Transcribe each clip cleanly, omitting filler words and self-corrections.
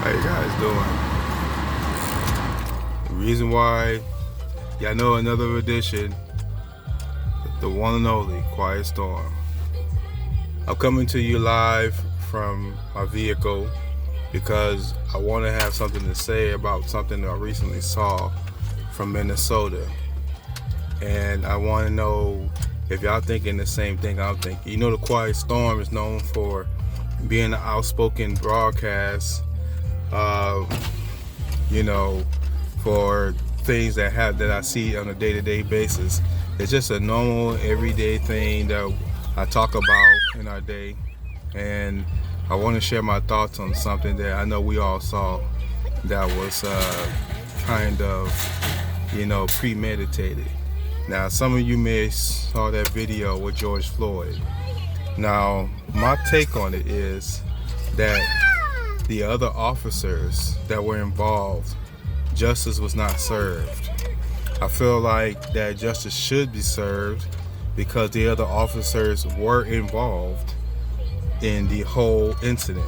How you guys doing? The reason why y'all know another edition, the one and only Quiet Storm. I'm coming to you live from my vehicle because I want to have something to say about something that I recently saw from Minnesota. And I want to know if y'all thinking the same thing I'm thinking. You know, the Quiet Storm is known for being an outspoken broadcast, for things that I see on a day-to-day basis. It's just a normal, everyday thing that I talk about in our day, and I want to share my thoughts on something that I know we all saw that was kind of, premeditated. Now, some of you may saw that video with George Floyd. Now, my take on it is that the other officers that were involved, justice was not served. I feel like that justice should be served because the other officers were involved in the whole incident.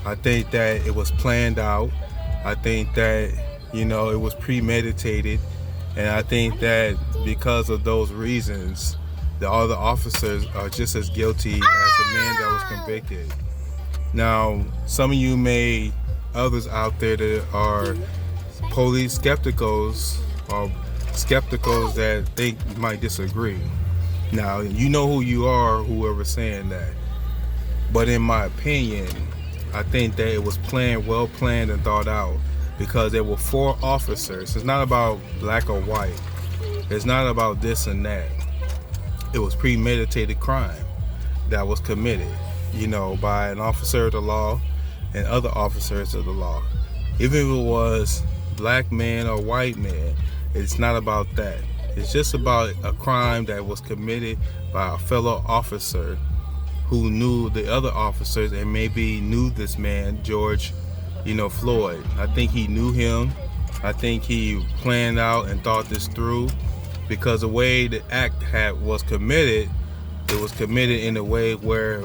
I think that it was planned out. I think that, it was premeditated. And I think that because of those reasons, the other officers are just as guilty as the man that was convicted. Now, some of you others out there that are police skepticals or skepticals that think you might disagree. Now, you know who you are, whoever's saying that. But in my opinion, I think that it was well planned and thought out because there were 4 officers. It's not about black or white. It's not about this and that. It was premeditated crime that was committed, by an officer of the law and other officers of the law. Even if it was black man or white man, it's not about that. It's just about a crime that was committed by a fellow officer who knew the other officers and maybe knew this man, George, Floyd. I think he knew him. I think he planned out and thought this through because the way the act was committed, it was committed in a way where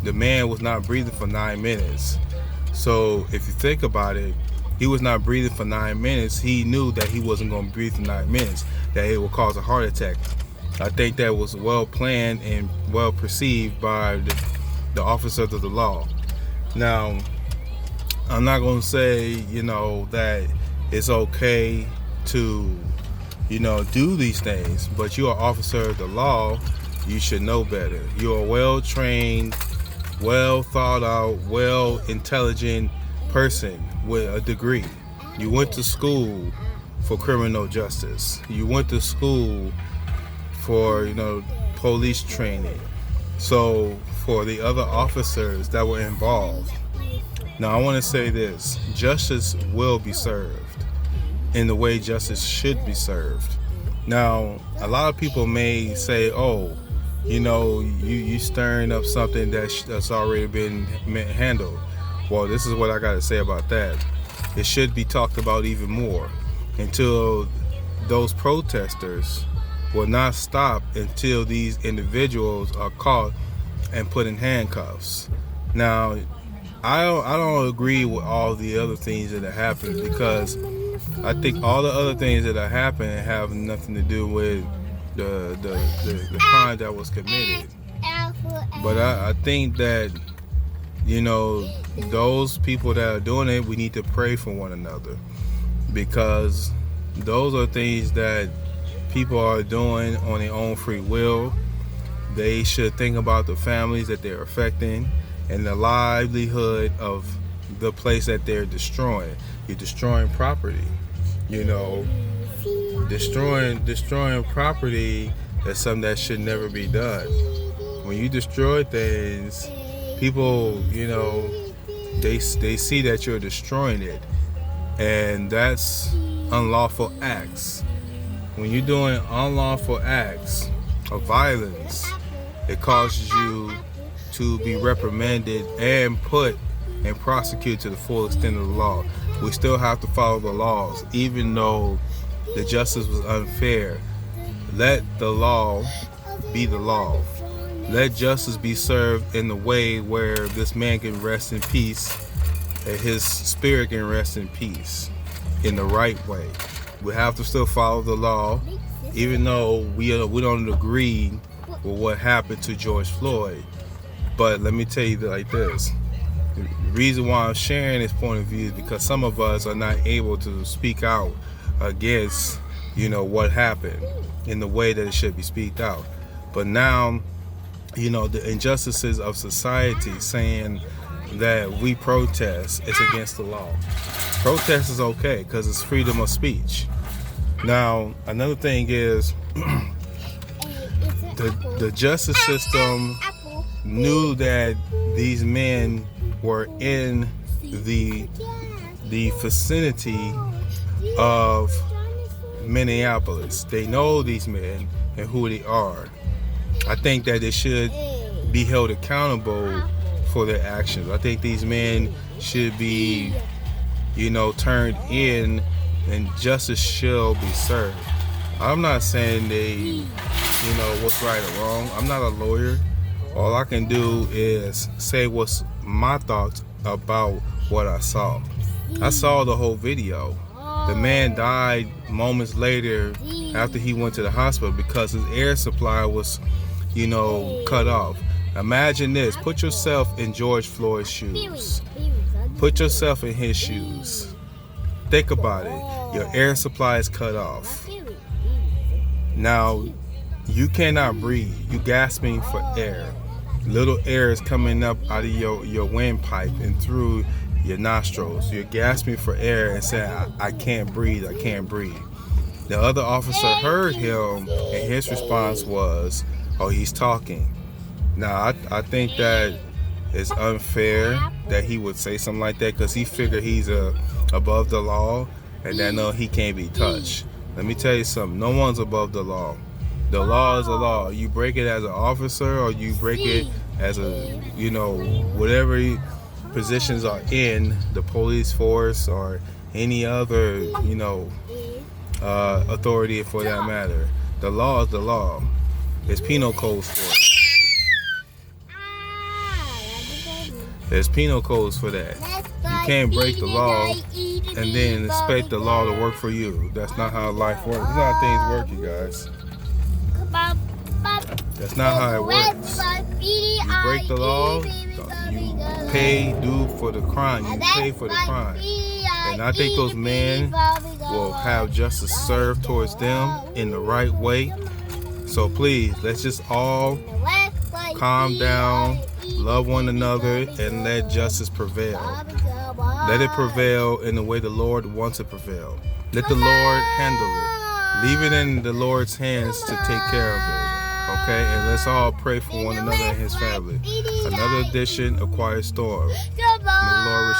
the man was not breathing for 9 minutes. So if you think about it, he was not breathing for 9 minutes. He knew that he wasn't going to breathe for 9 minutes, that it would cause a heart attack. I think that was well planned and well perceived by the officers of the law. Now, I'm not going to say, that it's okay to, do these things, but you're an officer of the law, you should know better. You're a well-trained, well thought out, well intelligent person with a degree. You went to school for criminal justice. You went to school for, police training. So for the other officers that were involved, now I want to say this, justice will be served in the way justice should be served. Now, a lot of people may say, you stirring up something that's already been handled. Well, this is what I got to say about that. It should be talked about even more until those protesters will not stop until these individuals are caught and put in handcuffs. Now, I don't agree with all the other things that have happened because I think all the other things that have happened have nothing to do with the crime that was committed. But I think that, those people that are doing it, we need to pray for one another because those are things that people are doing on their own free will. They should think about the families that they're affecting and the livelihood of the place that they're destroying. You're destroying property, destroying property is something that should never be done. When you destroy things, people, they see that you're destroying it, and that's unlawful acts. When you're doing unlawful acts of violence, it causes you to be reprimanded and put and prosecuted to the full extent of the law. We still have to follow the laws, even though the justice was unfair. Let the law be the law. Let justice be served in the way where this man can rest in peace and his spirit can rest in peace in the right way. We have to still follow the law, even though we don't agree with what happened to George Floyd. But let me tell you like this. The reason why I'm sharing this point of view is because some of us are not able to speak out against, what happened in the way that it should be speaked out. But now, the injustices of society saying that we protest is against the law. Protest is okay because it's freedom of speech. Now, another thing is the justice system knew that these men were in the vicinity of Minneapolis. They know these men and who they are. I think that they should be held accountable for their actions. I think these men should be, turned in, and justice shall be served. I'm not saying they, what's right or wrong. I'm not a lawyer. All I can do is say what's my thoughts about what I saw. I saw the whole video. The man died moments later after he went to the hospital because his air supply was, cut off. Imagine this. Put yourself in George Floyd's shoes. Put yourself in his shoes. Think about it. Your air supply is cut off. Now, you cannot breathe. You're gasping for air. Little air is coming up out of your windpipe and through your nostrils. You're gasping for air and saying, I can't breathe, I can't breathe. The other officer heard him, and his response was, oh, he's talking. Now, I think that it's unfair that he would say something like that because he figured he's above the law and that no, he can't be touched. Let me tell you something. No one's above the law. The law is a law. You break it as an officer or you break it as a, whatever positions are in the police force or any other, authority for that matter. The law is the law. There's penal codes for it. There's penal codes for that. You can't break the law and then expect the law to work for you. That's not how life works. That's not how things work, you guys. That's not how it works. You break the law, you pay due for the crime. You pay for the crime. And I think those men will have justice served towards them in the right way. So please, let's just all calm down, love one another, and let justice prevail. Let it prevail in the way the Lord wants it to prevail. Let the Lord handle it. Leave it in the Lord's hands to take care of it. Okay? And let's all pray for one another and his family. Another edition of Quiet Storm. May the Lord